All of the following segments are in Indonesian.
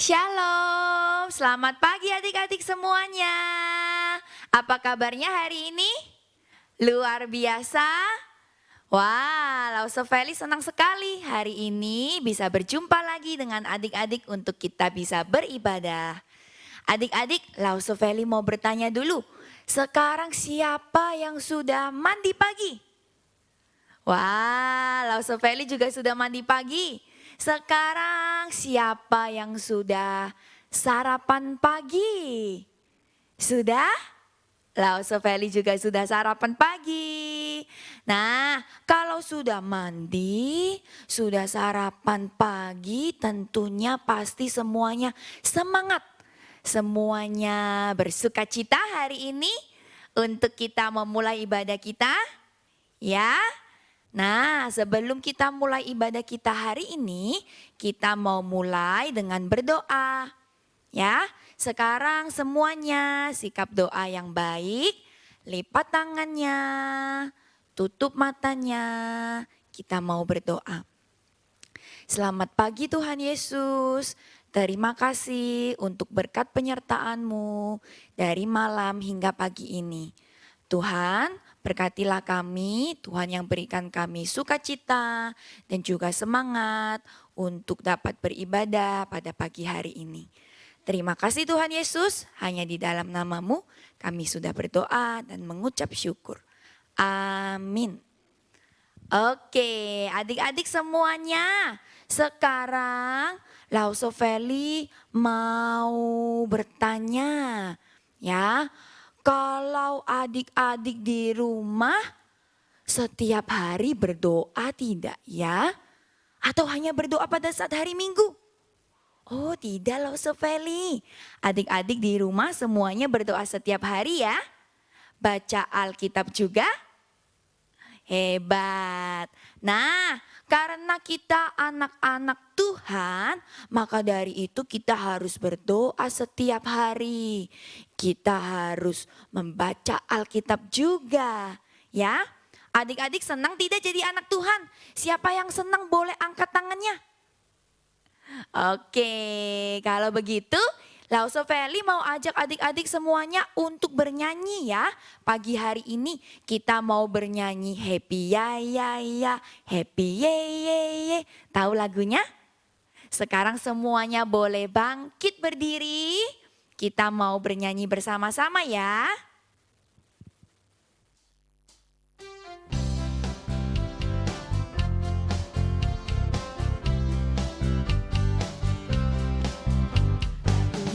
Shalom, selamat pagi adik-adik semuanya. Apa kabarnya hari ini? Luar biasa? Wah, Lausoveli senang sekali hari ini bisa berjumpa lagi dengan adik-adik untuk kita bisa beribadah. Adik-adik, Lausoveli mau bertanya dulu. Sekarang siapa yang sudah mandi pagi? Wah, Lausoveli juga sudah mandi pagi. Sekarang siapa yang sudah sarapan pagi? Sudah? Lausoveli juga sudah sarapan pagi. Nah, kalau sudah mandi, sudah sarapan pagi, tentunya pasti semuanya semangat. Semuanya bersuka cita hari ini untuk kita memulai ibadah kita. Ya, nah, sebelum kita mulai ibadah kita hari ini, kita mau mulai dengan berdoa. Ya, sekarang semuanya sikap doa yang baik, lipat tangannya, tutup matanya, kita mau berdoa. Selamat pagi Tuhan Yesus, terima kasih untuk berkat penyertaan-Mu dari malam hingga pagi ini. Tuhan, berkatilah kami, Tuhan yang berikan kami sukacita dan juga semangat untuk dapat beribadah pada pagi hari ini. Terima kasih Tuhan Yesus, hanya di dalam nama-Mu kami sudah berdoa dan mengucap syukur. Amin. Oke, adik-adik semuanya, sekarang Lausoveli mau bertanya, ya. Kalau adik-adik di rumah setiap hari berdoa tidak ya? Atau hanya berdoa pada saat hari Minggu? Oh tidak loh Sofeli. Adik-adik di rumah semuanya berdoa setiap hari ya? Baca Alkitab juga? Hebat. Nah, karena kita anak-anak Tuhan, maka dari itu kita harus berdoa setiap hari. Kita harus membaca Alkitab juga, ya. Adik-adik senang tidak jadi anak Tuhan? Siapa yang senang boleh angkat tangannya? Oke, kalau begitu Lausoveli mau ajak adik-adik semuanya untuk bernyanyi ya. Pagi hari ini kita mau bernyanyi happy ya ya ya, happy ye ye ye. Tahu lagunya? Sekarang semuanya boleh bangkit berdiri. Kita mau bernyanyi bersama-sama ya.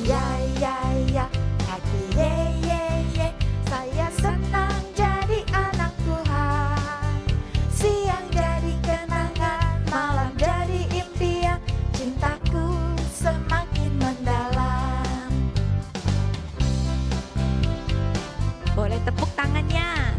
Ya ya ya, happy ye ye ye. Saya senang jadi anak Tuhan. Siang jadi kenangan, malam jadi impian. Cintaku semakin mendalam. Boleh tepuk tangannya.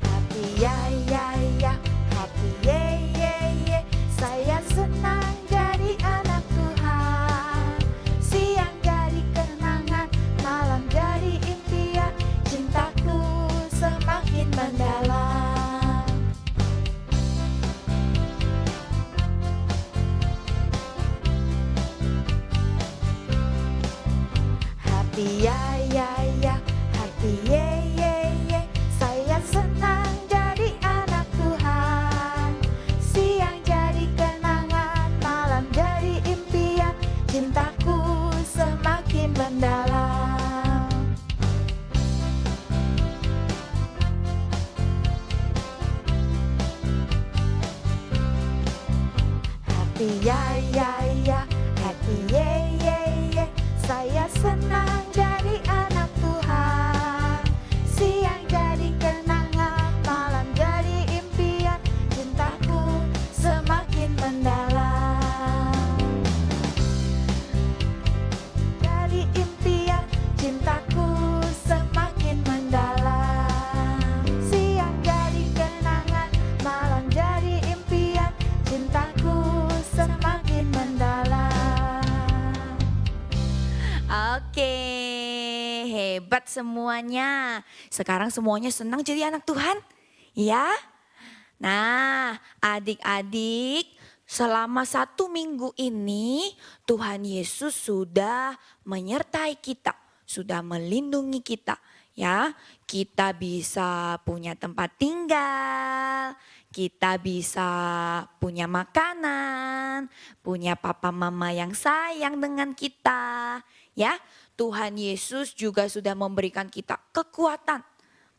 Happy ya ya ya, happy ye ye ye. Saya senang jadi anak Tuhan. Siang jadi kenangan, malam jadi impian. Cintaku semakin mendalam. Happy ya ya ya, happy ye ye ye. Saya senang jadi anak Tuhan. Siang jadi kenangan, malam jadi impian. Cintaku semakin mendalam. Happy ya ya ya, happy ye ye ye. Saya senang jadi anak Tuhan. Siang jadi kenangan, malam jadi impian. Cintaku semakin mendalam. Jadi impian, cintaku semakin mendalam. Siang jadi kenangan, malam jadi impian. Cintaku semakin mendalam. Oke, hebat semuanya. Sekarang semuanya senang jadi anak Tuhan? Ya? Nah, adik-adik, selama 1 minggu ini Tuhan Yesus sudah menyertai kita, sudah melindungi kita. Ya, kita bisa punya tempat tinggal, kita bisa punya makanan, punya papa mama yang sayang dengan kita. Ya, Tuhan Yesus juga sudah memberikan kita kekuatan,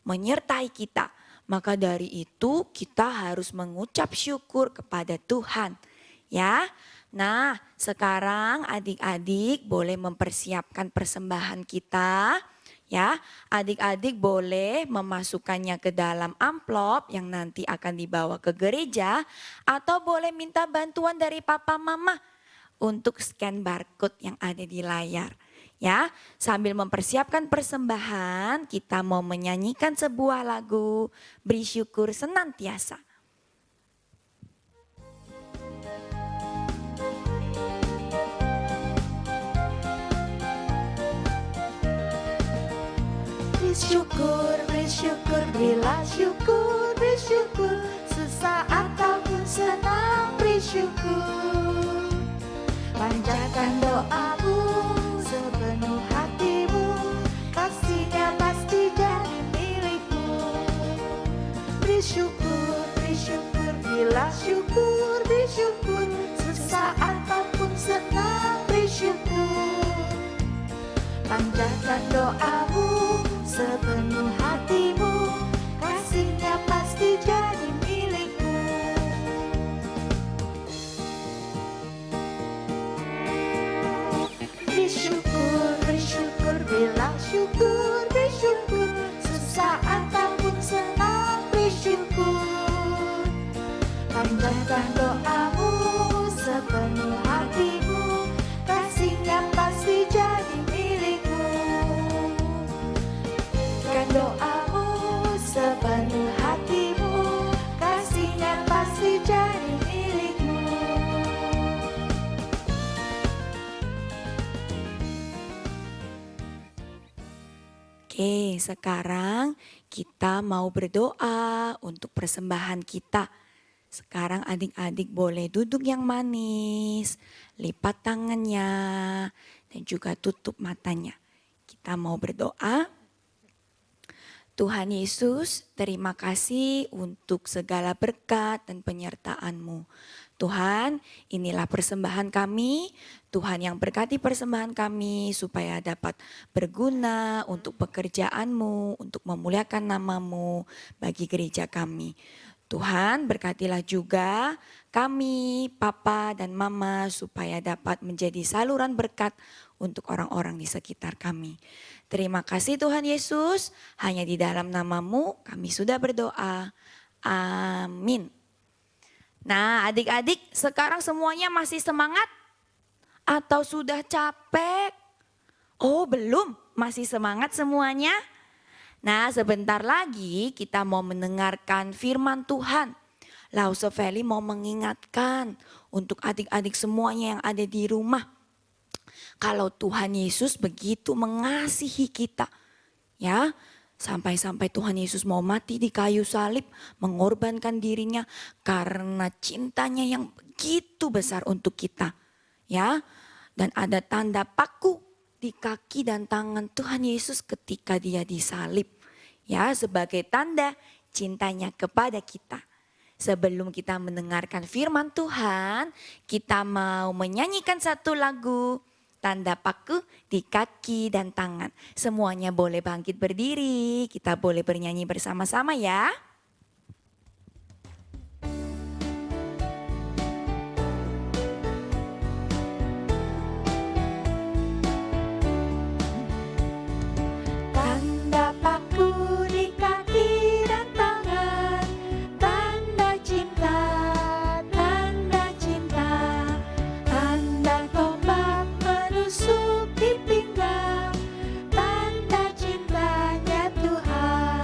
menyertai kita. Maka dari itu kita harus mengucap syukur kepada Tuhan. Ya, nah sekarang adik-adik boleh mempersiapkan persembahan kita. Ya, adik-adik boleh memasukkannya ke dalam amplop yang nanti akan dibawa ke gereja, atau boleh minta bantuan dari papa mama untuk scan barcode yang ada di layar. Ya, sambil mempersiapkan persembahan, kita mau menyanyikan sebuah lagu Beri Syukur Senantiasa. Beri syukur, berilah syukur, beri syukur. Sesaat ataupun senang, beri syukur. Panjatkan doamu sepenuh hatimu, kasihnya pasti jadi milikmu. Beri syukur, berilah syukur, beri syukur. Sesaat ataupun senang, beri syukur. Panjatkan doamu sepenuh hatimu, kasihnya pasti jadi milikmu. Beri syukur, bilang syukur, beri syukur. Sesaat ataupun senang, beri syukur. Panjatkan doamu sepenuh hatimu, kasihnya pasti jadi milikmu. Doamu sepenuh hatimu, kasihnya pasti jadi milikmu. Oke, sekarang kita mau berdoa untuk persembahan kita. Sekarang adik-adik boleh duduk yang manis, lipat tangannya, dan juga tutup matanya. Kita mau berdoa. Tuhan Yesus, terima kasih untuk segala berkat dan penyertaan-Mu. Tuhan, inilah persembahan kami. Tuhan yang berkati persembahan kami supaya dapat berguna untuk pekerjaan-Mu, untuk memuliakan nama-Mu bagi gereja kami. Tuhan, berkatilah juga kami, Papa dan Mama, supaya dapat menjadi saluran berkat untuk orang-orang di sekitar kami. Terima kasih Tuhan Yesus, hanya di dalam nama-Mu kami sudah berdoa. Amin. Nah adik-adik, sekarang semuanya masih semangat? Atau sudah capek? Oh belum, masih semangat semuanya? Nah sebentar lagi kita mau mendengarkan firman Tuhan. Lause Valley mau mengingatkan untuk adik-adik semuanya yang ada di rumah. Kalau Tuhan Yesus begitu mengasihi kita, ya, sampai-sampai Tuhan Yesus mau mati di kayu salib, mengorbankan dirinya karena cintanya yang begitu besar untuk kita, ya. Dan ada tanda paku di kaki dan tangan Tuhan Yesus ketika dia disalib, ya, sebagai tanda cintanya kepada kita. Sebelum kita mendengarkan firman Tuhan, kita mau menyanyikan satu lagu. Tanda paku di kaki dan tangan. Semuanya boleh bangkit berdiri. Kita boleh bernyanyi bersama-sama ya. Tanda paku di kaki dan tangan, tanda cinta, tanda tombak menusuk di pinggang, tanda cintanya Tuhan.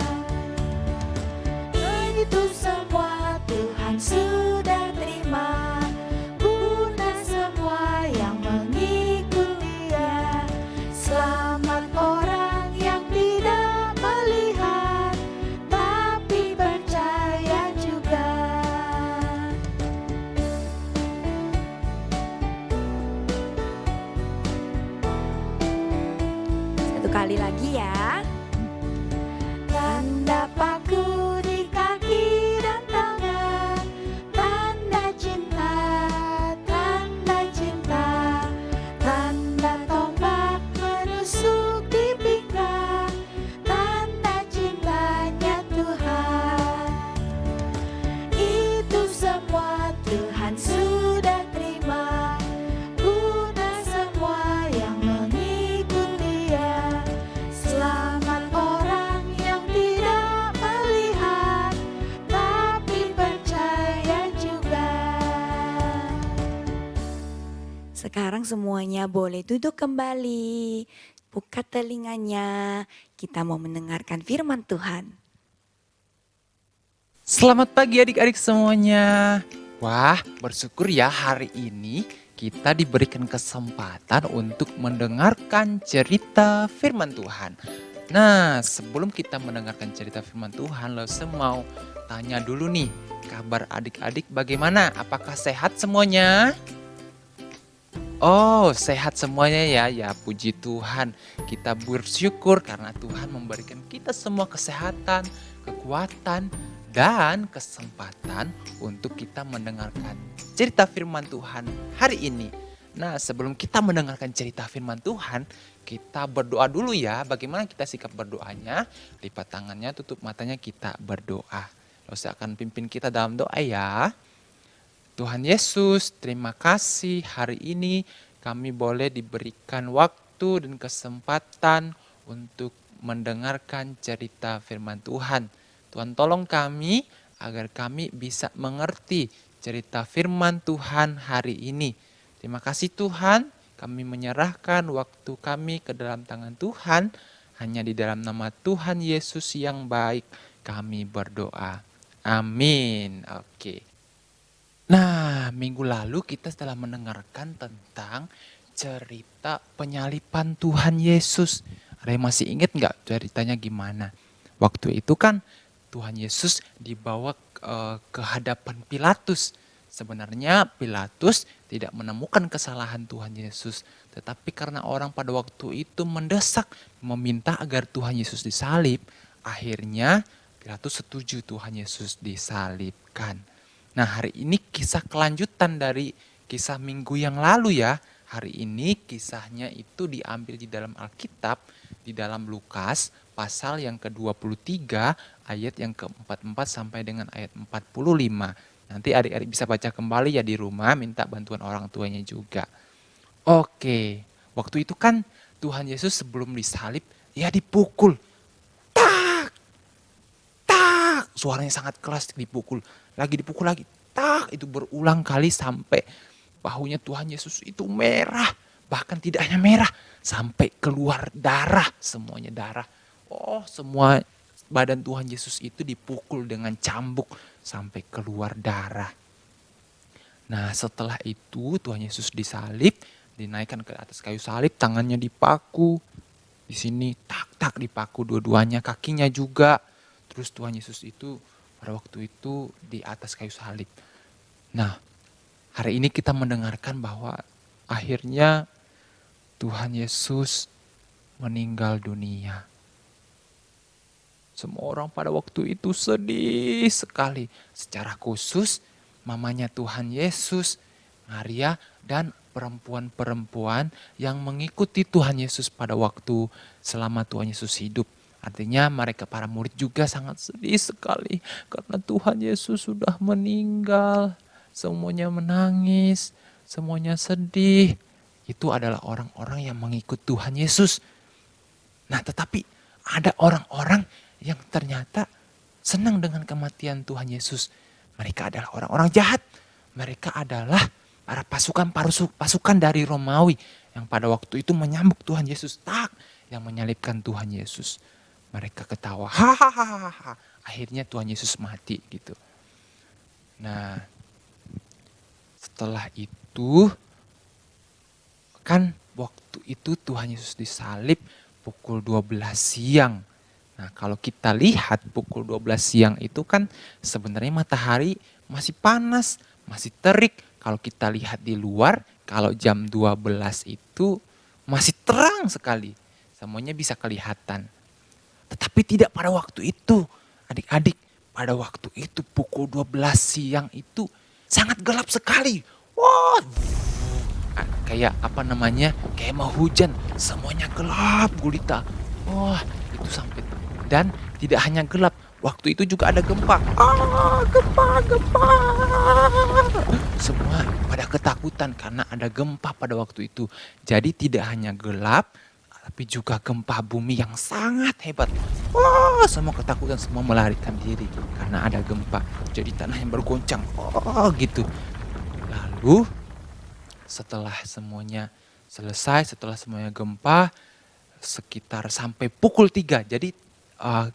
kali lagi ya. Tanda paku di kaki dan tangan, tanda cinta, tanda cinta, tanda tombak menusuk di pinggang, tanda cintanya Tuhan. Itu semua Tuhan sudah terima, guna semua yang mengikut Dia. Selamat orang yang tidak melihat, tapi percaya juga. Sekarang semuanya boleh duduk kembali. Buka telinganya. Kita mau mendengarkan firman Tuhan. Selamat pagi adik-adik semuanya. Wah, bersyukur ya hari ini kita diberikan kesempatan untuk mendengarkan cerita firman Tuhan. Nah, sebelum kita mendengarkan cerita firman Tuhan, Lause mau tanya dulu nih, kabar adik-adik bagaimana? Apakah sehat semuanya? Oh, sehat semuanya ya. Ya, puji Tuhan. Kita bersyukur karena Tuhan memberikan kita semua kesehatan, kekuatan, dan kesempatan untuk kita mendengarkan cerita firman Tuhan hari ini. Nah, sebelum kita mendengarkan cerita firman Tuhan, kita berdoa dulu ya. Bagaimana kita sikap berdoanya? Lipat tangannya, tutup matanya, kita berdoa. Lause akan pimpin kita dalam doa ya. Tuhan Yesus, terima kasih hari ini kami boleh diberikan waktu dan kesempatan untuk mendengarkan cerita firman Tuhan. Tuhan tolong kami agar kami bisa mengerti cerita firman Tuhan hari ini. Terima kasih Tuhan, kami menyerahkan waktu kami ke dalam tangan Tuhan. Hanya di dalam nama Tuhan Yesus yang baik kami berdoa. Amin. Oke. Nah, minggu lalu kita telah mendengarkan tentang cerita penyaliban Tuhan Yesus. Ada yang masih ingat nggak ceritanya gimana? Waktu itu kan Tuhan Yesus dibawa ke hadapan Pilatus. Sebenarnya Pilatus tidak menemukan kesalahan Tuhan Yesus. Tetapi karena orang pada waktu itu mendesak, meminta agar Tuhan Yesus disalib, akhirnya Pilatus setuju Tuhan Yesus disalibkan. Nah, hari ini kisah kelanjutan dari kisah minggu yang lalu ya. Hari ini kisahnya itu diambil di dalam Alkitab, di dalam Lukas pasal yang ke-23 ayat yang ke-44 sampai dengan ayat 45. Nanti adik-adik bisa baca kembali ya di rumah, minta bantuan orang tuanya juga. Oke, waktu itu kan Tuhan Yesus sebelum disalib, ya dipukul. Tak, tak, suaranya sangat keras dipukul. Lagi dipukul lagi, tak, itu berulang kali sampai bahunya Tuhan Yesus itu merah. Bahkan tidak hanya merah, sampai keluar darah, semuanya darah. Oh, semua badan Tuhan Yesus itu dipukul dengan cambuk sampai keluar darah. Nah, setelah itu Tuhan Yesus disalib, dinaikkan ke atas kayu salib, tangannya dipaku. Di sini tak dipaku dua-duanya, kakinya juga. Terus Tuhan Yesus itu pada waktu itu di atas kayu salib. Nah, hari ini kita mendengarkan bahwa akhirnya Tuhan Yesus meninggal dunia. Semua orang pada waktu itu sedih sekali. Secara khusus mamanya Tuhan Yesus, Maria, dan perempuan-perempuan yang mengikuti Tuhan Yesus pada waktu selama Tuhan Yesus hidup. Artinya mereka para murid juga sangat sedih sekali karena Tuhan Yesus sudah meninggal. Semuanya menangis, semuanya sedih. Itu adalah orang-orang yang mengikut Tuhan Yesus. Nah, tetapi ada orang-orang yang ternyata senang dengan kematian Tuhan Yesus. Mereka adalah orang-orang jahat. Mereka adalah para pasukan dari Romawi yang pada waktu itu menyambut Tuhan Yesus, yang menyalibkan Tuhan Yesus. Mereka ketawa, hahaha. Akhirnya Tuhan Yesus mati gitu. Nah, setelah itu kan waktu itu Tuhan Yesus disalib pukul 12 siang. Nah, kalau kita lihat pukul 12 siang itu kan sebenarnya matahari masih panas, masih terik. Kalau kita lihat di luar, kalau jam 12 itu masih terang sekali. semuanya bisa kelihatan. Tetapi tidak pada waktu itu, adik-adik. Pada waktu itu pukul 12 siang itu sangat gelap sekali. Wah, kayak kayak mau hujan. Semuanya gelap gulita. Wah, itu sampai. Dan tidak hanya gelap, waktu itu juga ada gempa. Gempa, gempa. Semua pada ketakutan karena ada gempa pada waktu itu. Jadi tidak hanya gelap, tapi juga gempa bumi yang sangat hebat. Wah, semua ketakutan, semua melarikan diri karena ada gempa. Jadi tanah yang bergoncang. Oh, gitu. Lalu setelah semuanya selesai, setelah semuanya gempa, sekitar sampai pukul 3. Jadi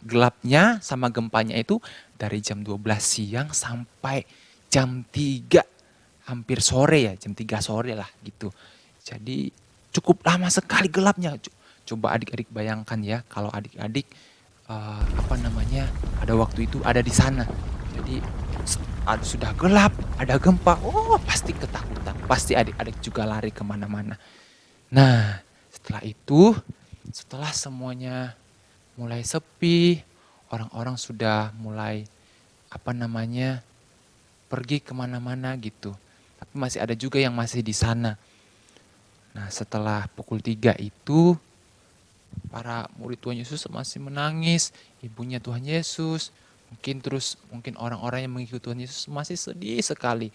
gelapnya sama gempanya itu dari jam 12 siang sampai jam 3. Hampir sore ya, jam 3 sore lah gitu. Jadi cukup lama sekali gelapnya. Coba adik-adik bayangkan ya, kalau adik-adik pada waktu itu ada di sana. Jadi sudah gelap, ada gempa, pasti ketakutan. Pasti adik-adik juga lari kemana-mana. Nah, setelah itu, setelah semuanya mulai sepi, orang-orang sudah mulai pergi kemana-mana gitu. Tapi masih ada juga yang masih di sana. Nah, setelah pukul 3 itu, para murid Tuhan Yesus masih menangis. Ibunya Tuhan Yesus, mungkin orang-orang yang mengikuti Tuhan Yesus masih sedih sekali.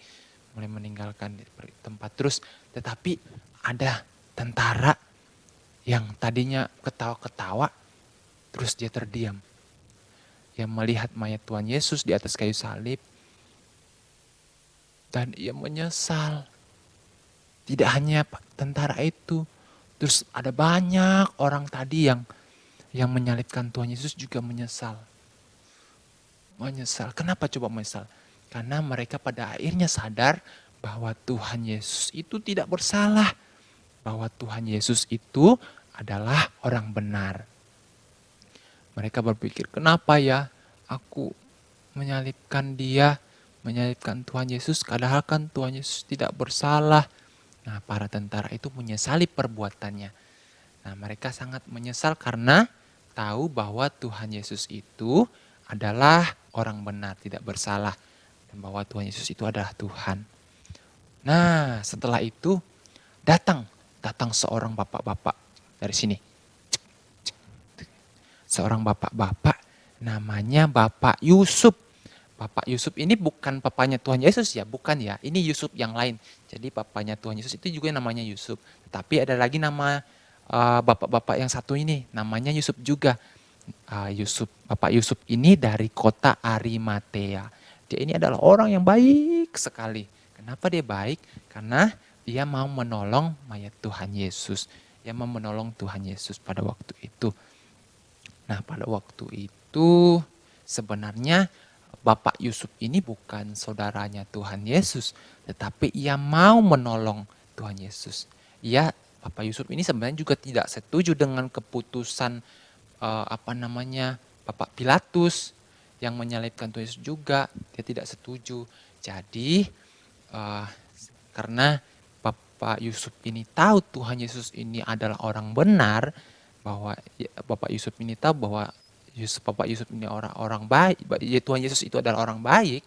Mulai meninggalkan tempat terus. Tetapi ada tentara yang tadinya ketawa-ketawa, terus dia terdiam. Dia melihat mayat Tuhan Yesus di atas kayu salib. Dan ia menyesal. Tidak hanya tentara itu. Terus ada banyak orang tadi yang menyalibkan Tuhan Yesus juga menyesal. Menyesal. Kenapa coba menyesal? Karena mereka pada akhirnya sadar bahwa Tuhan Yesus itu tidak bersalah. Bahwa Tuhan Yesus itu adalah orang benar. Mereka berpikir, kenapa ya aku menyalibkan dia, menyalibkan Tuhan Yesus, padahal kan Tuhan Yesus tidak bersalah. Nah, para tentara itu menyesali perbuatannya. Nah, mereka sangat menyesal karena tahu bahwa Tuhan Yesus itu adalah orang benar, tidak bersalah. Dan bahwa Tuhan Yesus itu adalah Tuhan. Nah, setelah itu datang seorang bapak-bapak dari sini. Seorang bapak-bapak namanya Bapak Yusuf. Bapak Yusuf ini bukan papanya Tuhan Yesus ya, bukan ya. Ini Yusuf yang lain. Jadi papanya Tuhan Yesus itu juga namanya Yusuf. Tapi ada lagi nama bapak-bapak yang satu ini, namanya Yusuf juga. Bapak Yusuf ini dari kota Arimatea. Dia ini adalah orang yang baik sekali. Kenapa dia baik? Karena dia mau menolong mayat Tuhan Yesus. Dia mau menolong Tuhan Yesus pada waktu itu. Nah, pada waktu itu sebenarnya Bapak Yusuf ini bukan saudaranya Tuhan Yesus, tetapi ia mau menolong Tuhan Yesus. Bapak Yusuf ini sebenarnya juga tidak setuju dengan keputusan Bapak Pilatus yang menyalibkan Tuhan Yesus juga. Dia tidak setuju. Jadi karena Bapak Yusuf ini tahu Tuhan Yesus ini adalah orang benar, bahwa Bapak Yusuf ini tahu bahwa Bapak Yusuf ini orang baik, Tuhan Yesus itu adalah orang baik.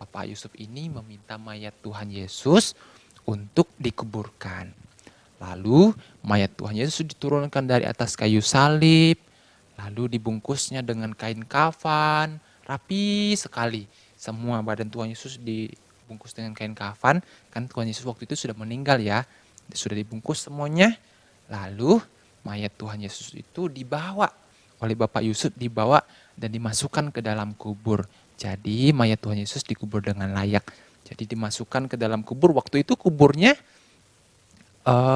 Bapak Yusuf ini meminta mayat Tuhan Yesus untuk dikuburkan. Lalu mayat Tuhan Yesus diturunkan dari atas kayu salib, lalu dibungkusnya dengan kain kafan, rapi sekali. Semua badan Tuhan Yesus dibungkus dengan kain kafan, kan Tuhan Yesus waktu itu sudah meninggal ya, sudah dibungkus semuanya. Lalu mayat Tuhan Yesus itu dibawa oleh Bapak Yusuf, dibawa dan dimasukkan ke dalam kubur. Jadi mayat Tuhan Yesus dikubur dengan layak. Jadi dimasukkan ke dalam kubur. Waktu itu kuburnya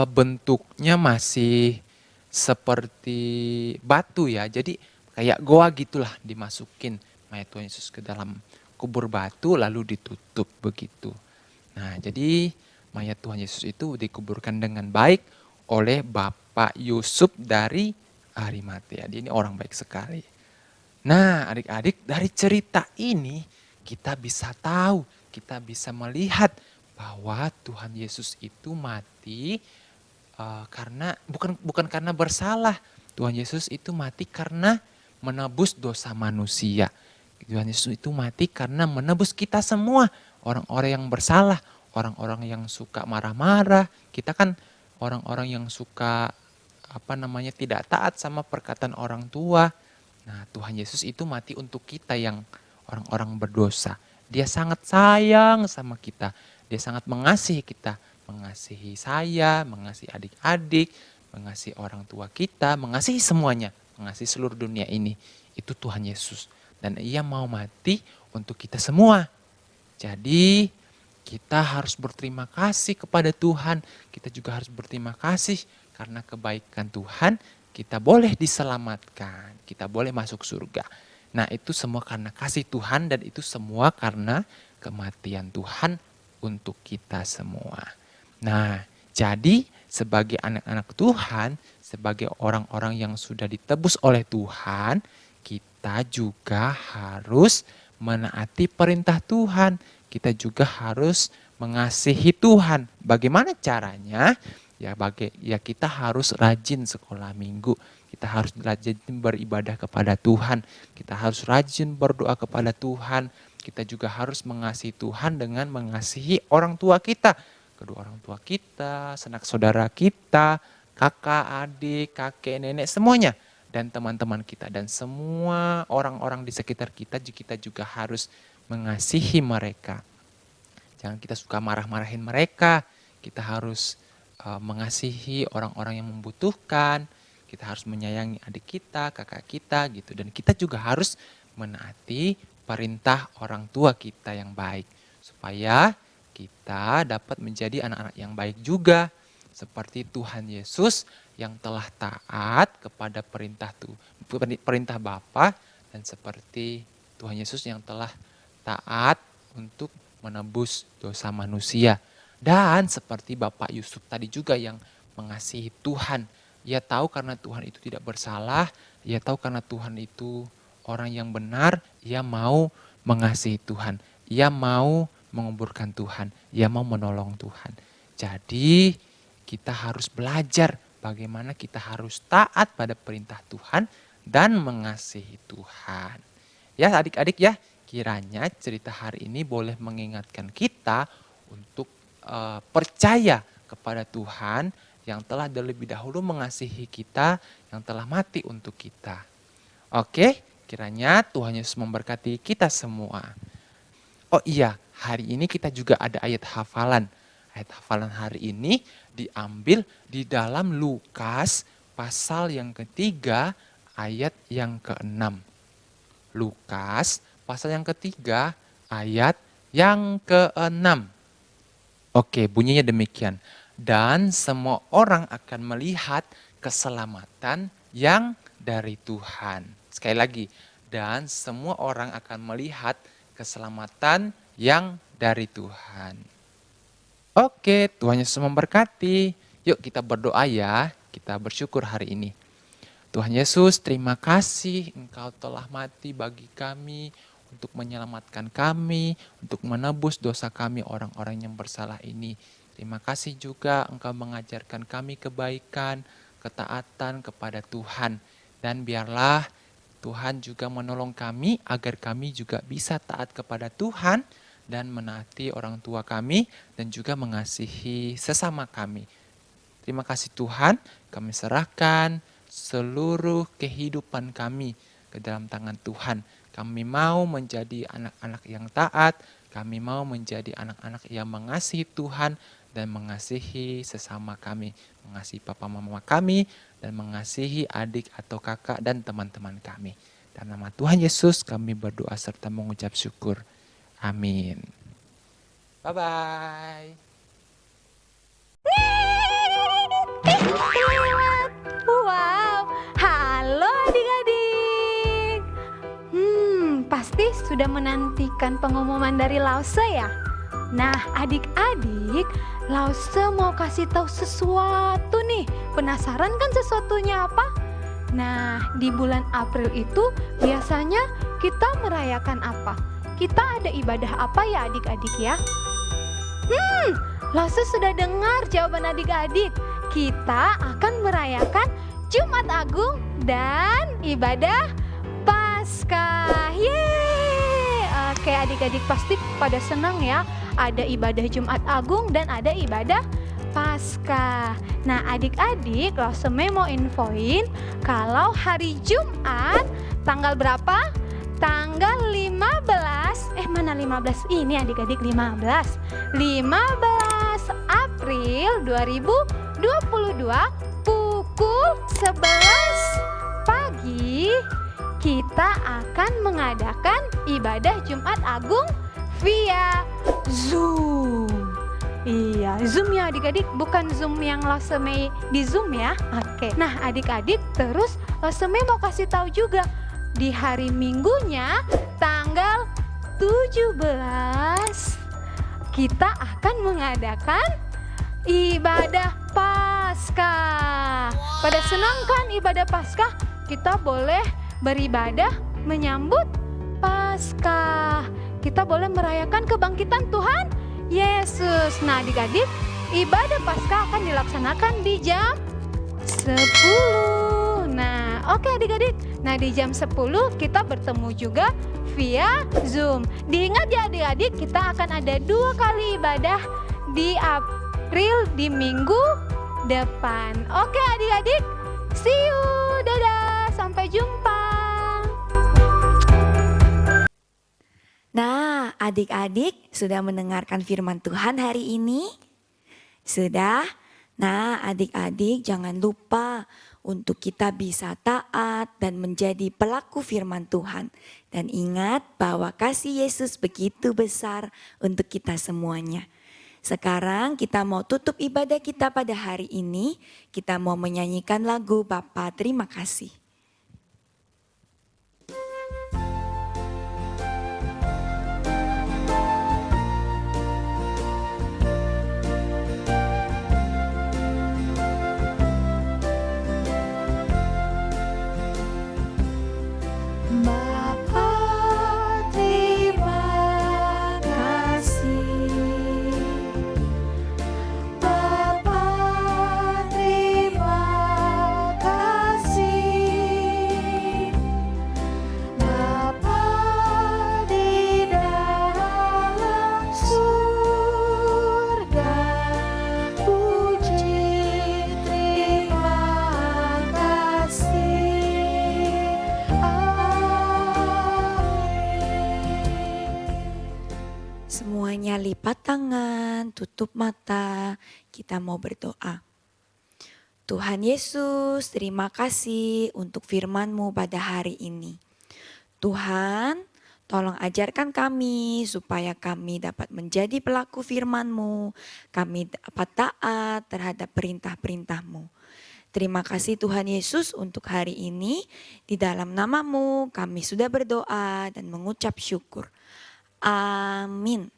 bentuknya masih seperti batu ya. Jadi kayak goa gitulah, dimasukin mayat Tuhan Yesus ke dalam kubur batu lalu ditutup begitu. Nah, jadi mayat Tuhan Yesus itu dikuburkan dengan baik oleh Bapak Yusuf dari Arimatea. Dia ini orang baik sekali. Nah, adik-adik, dari cerita ini kita bisa tahu, kita bisa melihat bahwa Tuhan Yesus itu mati karena bukan karena bersalah, Tuhan Yesus itu mati karena menebus dosa manusia. Tuhan Yesus itu mati karena menebus kita semua. Orang-orang yang bersalah, orang-orang yang suka marah-marah. Kita kan orang-orang yang suka tidak taat sama perkataan orang tua. Nah, Tuhan Yesus itu mati untuk kita yang orang-orang berdosa. Dia sangat sayang sama kita. Dia sangat mengasihi kita. Mengasihi saya, mengasihi adik-adik, mengasihi orang tua kita, mengasihi semuanya. Mengasihi seluruh dunia ini. Itu Tuhan Yesus. Dan Ia mau mati untuk kita semua. Jadi kita harus berterima kasih kepada Tuhan. Kita juga harus berterima kasih karena kebaikan Tuhan kita boleh diselamatkan. Kita boleh masuk surga. Nah, itu semua karena kasih Tuhan dan itu semua karena kematian Tuhan untuk kita semua. Nah, jadi sebagai anak-anak Tuhan, sebagai orang-orang yang sudah ditebus oleh Tuhan, kita juga harus menaati perintah Tuhan. Kita juga harus mengasihi Tuhan. Bagaimana caranya? Ya kita harus rajin sekolah minggu. Kita harus rajin beribadah kepada Tuhan. Kita harus rajin berdoa kepada Tuhan. Kita juga harus mengasihi Tuhan dengan mengasihi orang tua kita. Kedua orang tua kita, sanak saudara kita, kakak, adik, kakek, nenek, semuanya. Dan teman-teman kita dan semua orang-orang di sekitar kita juga harus mengasihi mereka. Jangan kita suka marah-marahin mereka. Kita harus mengasihi orang-orang yang membutuhkan. Kita harus menyayangi adik kita, kakak kita gitu. Dan kita juga harus menaati perintah orang tua kita yang baik. Supaya kita dapat menjadi anak-anak yang baik juga. Seperti Tuhan Yesus yang telah taat kepada perintah Bapa. Dan seperti Tuhan Yesus yang telah taat untuk menebus dosa manusia. Dan seperti Bapak Yusuf tadi juga yang mengasihi Tuhan. Ia tahu karena Tuhan itu tidak bersalah. Ia tahu karena Tuhan itu orang yang benar. Ia mau mengasihi Tuhan. Ia mau menguburkan Tuhan. Ia mau menolong Tuhan. Jadi kita harus belajar bagaimana kita harus taat pada perintah Tuhan dan mengasihi Tuhan. Ya adik-adik ya, kiranya cerita hari ini boleh mengingatkan kita untuk percaya kepada Tuhan yang telah terlebih dahulu mengasihi kita, yang telah mati untuk kita. Oke, kiranya Tuhan Yesus memberkati kita semua. Oh iya, hari ini kita juga ada ayat hafalan. Ayat hafalan hari ini diambil di dalam Lukas pasal yang ketiga ayat yang ke-6. Lukas pasal yang ketiga ayat yang ke-6. Oke, bunyinya demikian. Dan semua orang akan melihat keselamatan yang dari Tuhan. Sekali lagi, dan semua orang akan melihat keselamatan yang dari Tuhan. Oke, Tuhan Yesus memberkati. Yuk kita berdoa ya, kita bersyukur hari ini. Tuhan Yesus, terima kasih Engkau telah mati bagi kami, untuk menyelamatkan kami, untuk menebus dosa kami orang-orang yang bersalah ini. Terima kasih juga Engkau mengajarkan kami kebaikan, ketaatan kepada Tuhan. Dan biarlah Tuhan juga menolong kami agar kami juga bisa taat kepada Tuhan dan menaati orang tua kami dan juga mengasihi sesama kami. Terima kasih Tuhan, kami serahkan seluruh kehidupan kami ke dalam tangan Tuhan. Kami mau menjadi anak-anak yang taat, kami mau menjadi anak-anak yang mengasihi Tuhan dan mengasihi sesama kami. Mengasihi papa mama kami dan mengasihi adik atau kakak dan teman-teman kami. Dalam nama Tuhan Yesus kami berdoa serta mengucap syukur. Amin. Bye-bye. Wow, halo adik-adik. Pasti sudah menantikan pengumuman dari Lause ya? Nah, adik-adik, Lause mau kasih tahu sesuatu nih. Penasaran kan sesuatunya apa? Nah, di bulan April itu biasanya kita merayakan apa? Kita ada ibadah apa ya adik-adik ya? Lause sudah dengar jawaban adik-adik. Kita akan merayakan Jumat Agung dan ibadah Paskah. Yeay! Oke, adik-adik pasti pada senang ya. Ada ibadah Jumat Agung dan ada ibadah Paskah. Nah, adik-adik, Lauseme mau infoin kalau hari Jumat tanggal berapa? Tanggal 15. Mana 15? Ini adik-adik 15. 15 April 2022 pukul 11 pagi kita akan mengadakan ibadah Jumat Agung via Zoom. Iya, Zoom ya adik-adik, bukan Zoom yang Lauseme di Zoom ya. Oke. Nah, adik-adik, terus Lauseme mau kasih tahu juga di hari Minggunya tanggal 17 kita akan mengadakan ibadah Paskah. Pada senang kan ibadah Paskah? Kita boleh beribadah menyambut Paskah. Kita boleh merayakan kebangkitan Tuhan Yesus. Nah, adik-adik, ibadah Paskah akan dilaksanakan di jam 10. Nah, oke adik-adik. Nah, di jam 10 kita bertemu juga via Zoom. Diingat ya adik-adik, kita akan ada 2 kali ibadah di April di minggu depan. Oke adik-adik, see you, dadah, sampai jumpa. Nah, adik-adik sudah mendengarkan firman Tuhan hari ini? Sudah? Nah, adik-adik jangan lupa untuk kita bisa taat dan menjadi pelaku firman Tuhan. Dan ingat bahwa kasih Yesus begitu besar untuk kita semuanya. Sekarang kita mau tutup ibadah kita pada hari ini. Kita mau menyanyikan lagu Bapa Terima Kasih. Semuanya lipat tangan, tutup mata, kita mau berdoa. Tuhan Yesus, terima kasih untuk firman-Mu pada hari ini. Tuhan, tolong ajarkan kami supaya kami dapat menjadi pelaku firman-Mu. Kami dapat taat terhadap perintah-perintah-Mu. Terima kasih Tuhan Yesus untuk hari ini. Di dalam nama-Mu kami sudah berdoa dan mengucap syukur. Amin.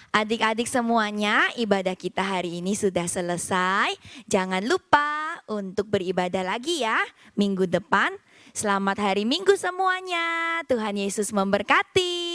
Adik-adik semuanya, ibadah kita hari ini sudah selesai. Jangan lupa untuk beribadah lagi ya minggu depan. Selamat hari Minggu semuanya. Tuhan Yesus memberkati.